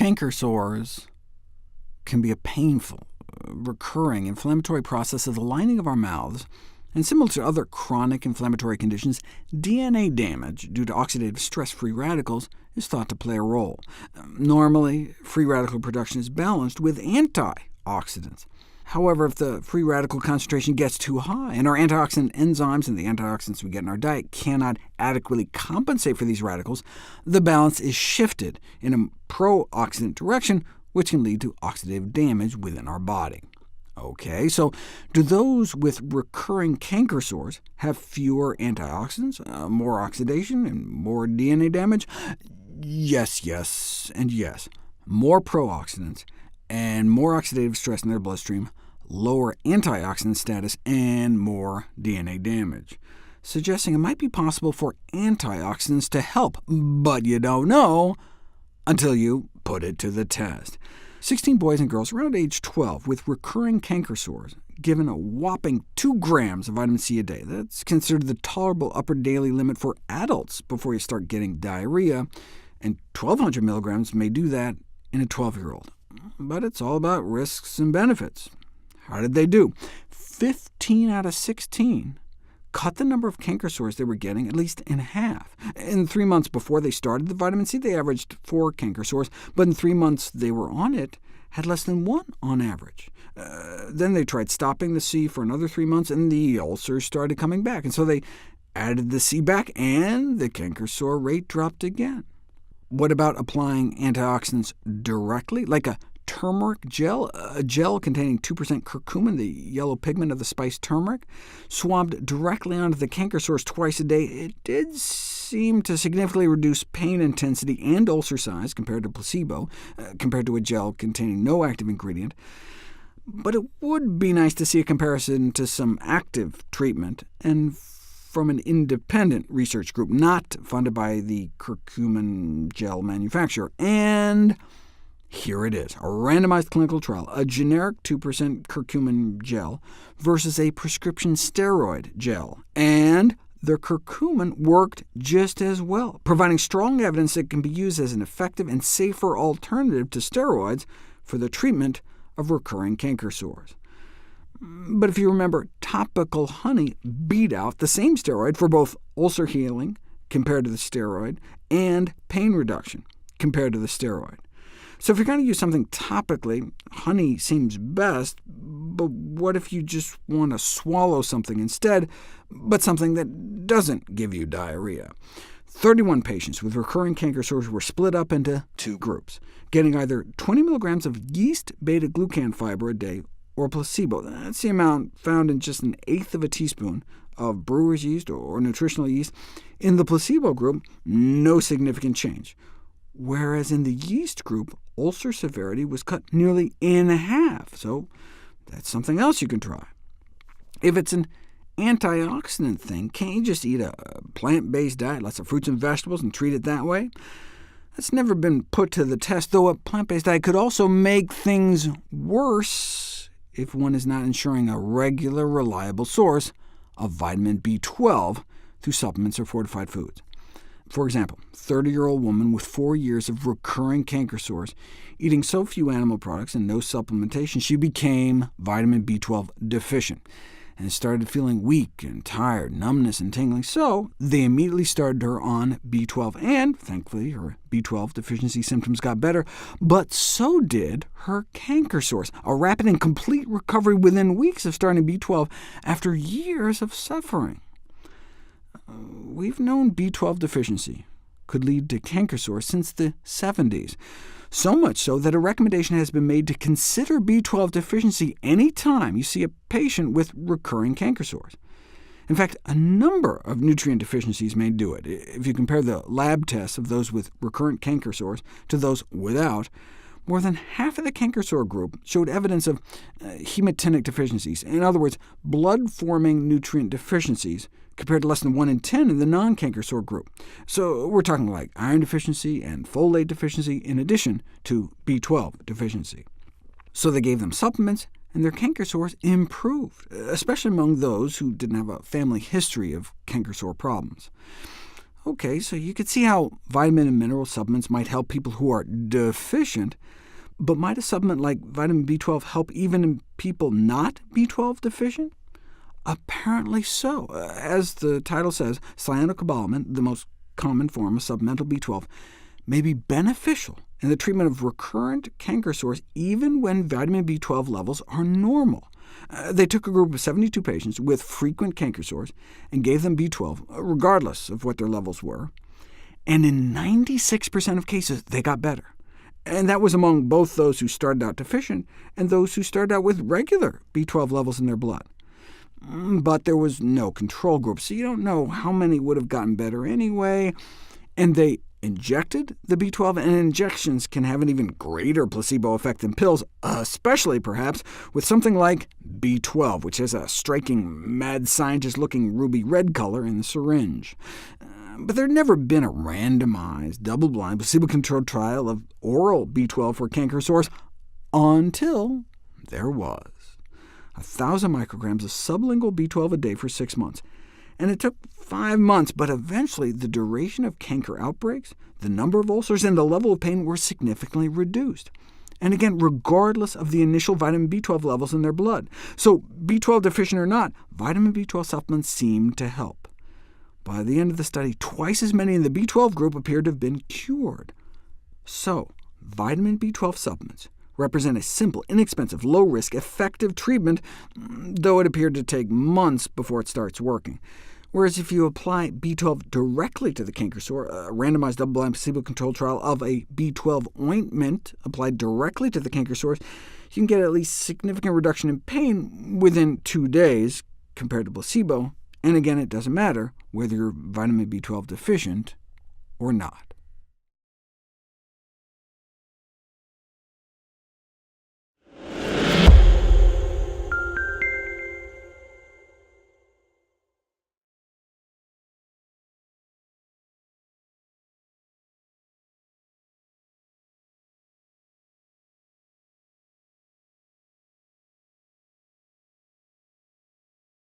Canker sores can be a painful, recurring inflammatory process of the lining of our mouths, and similar to other chronic inflammatory conditions, DNA damage due to oxidative stress-free radicals is thought to play a role. Normally, free radical production is balanced with antioxidants. However, if the free radical concentration gets too high, and our antioxidant enzymes and the antioxidants we get in our diet cannot adequately compensate for these radicals, the balance is shifted in a pro-oxidant direction, which can lead to oxidative damage within our body. OK, so do those with recurring canker sores have fewer antioxidants, more oxidation, and more DNA damage? Yes, and yes. More pro-oxidants and more oxidative stress in their bloodstream, lower antioxidant status, and more DNA damage, suggesting it might be possible for antioxidants to help, but you don't know until you put it to the test. 16 boys and girls around age 12 with recurring canker sores given a whopping 2 grams of vitamin C a day. That's considered the tolerable upper daily limit for adults before you start getting diarrhea, and 1,200 milligrams may do that in a 12-year-old. But it's all about risks and benefits. How did they do? 15 out of 16 cut the number of canker sores they were getting at least in half. In 3 months before they started the vitamin C, they averaged 4 canker sores, but in 3 months they were on it, had less than 1 on average. Then they tried stopping the C for another 3 months, and the ulcers started coming back, and so they added the C back, and the canker sore rate dropped again. What about applying antioxidants directly, like a turmeric gel, a gel containing 2% curcumin, the yellow pigment of the spice turmeric, swabbed directly onto the canker sores twice a day? It did seem to significantly reduce pain intensity and ulcer size compared to placebo, compared to a gel containing no active ingredient. But it would be nice to see a comparison to some active treatment, and from an independent research group, not funded by the curcumin gel manufacturer. And here it is, a randomized clinical trial, a generic 2% curcumin gel versus a prescription steroid gel, and the curcumin worked just as well, providing strong evidence it can be used as an effective and safer alternative to steroids for the treatment of recurring canker sores. But if you remember, topical honey beat out the same steroid for both ulcer healing compared to the steroid, and pain reduction compared to the steroid. So if you're going to use something topically, honey seems best, but what if you just want to swallow something instead, but something that doesn't give you diarrhea? 31 patients with recurring canker sores were split up into 2 groups, getting either 20 milligrams of yeast beta-glucan fiber a day or placebo. That's the amount found in just 1/8 of a teaspoon of brewer's yeast or nutritional yeast. In the placebo group, no significant change, whereas in the yeast group, ulcer severity was cut nearly in half, so that's something else you can try. If it's an antioxidant thing, can't you just eat a plant-based diet, lots of fruits and vegetables, and treat it that way? That's never been put to the test, though a plant-based diet could also make things worse if one is not ensuring a regular, reliable source of vitamin B12 through supplements or fortified foods. For example, 30-year-old woman with 4 years of recurring canker sores, eating so few animal products and no supplementation, she became vitamin B12 deficient, and started feeling weak and tired, numbness and tingling, so they immediately started her on B12, and thankfully her B12 deficiency symptoms got better, but so did her canker sores, a rapid and complete recovery within weeks of starting B12 after years of suffering. We've known B12 deficiency could lead to canker sores since the 70s, so much so that a recommendation has been made to consider B12 deficiency any time you see a patient with recurring canker sores. In fact, a number of nutrient deficiencies may do it. If you compare the lab tests of those with recurrent canker sores to those without, more than half of the canker sore group showed evidence of hematinic deficiencies, in other words, blood-forming nutrient deficiencies, compared to less than 1 in 10 in the non-canker sore group. So we're talking like iron deficiency and folate deficiency, in addition to B12 deficiency. So they gave them supplements, and their canker sores improved, especially among those who didn't have a family history of canker sore problems. OK, so you could see how vitamin and mineral supplements might help people who are deficient, but might a supplement like vitamin B12 help even in people not B12 deficient? Apparently so. As the title says, cyanocobalamin, the most common form of supplemental B12, may be beneficial in the treatment of recurrent canker sores even when vitamin B12 levels are normal. They took a group of 72 patients with frequent canker sores and gave them B12, regardless of what their levels were, and in 96% of cases they got better. And that was among both those who started out deficient and those who started out with regular B12 levels in their blood. But there was no control group, so you don't know how many would have gotten better anyway, and they injected the B12, and injections can have an even greater placebo effect than pills, especially perhaps with something like B12, which has a striking mad scientist-looking ruby red color in the syringe. But there had never been a randomized, double-blind, placebo-controlled trial of oral B12 for canker sores until there was. 1,000 micrograms of sublingual B12 a day for 6 months. And it took 5 months, but eventually the duration of canker outbreaks, the number of ulcers, and the level of pain were significantly reduced. And again, regardless of the initial vitamin B12 levels in their blood. So B12 deficient or not, vitamin B12 supplements seemed to help. By the end of the study, twice as many in the B12 group appeared to have been cured. So vitamin B12 supplements represent a simple, inexpensive, low-risk, effective treatment, though it appeared to take months before it starts working. Whereas if you apply B12 directly to the canker sore, a randomized double-blind placebo-controlled trial of a B12 ointment applied directly to the canker sores, you can get at least significant reduction in pain within 2 days compared to placebo, and again, it doesn't matter whether you're vitamin B12 deficient or not.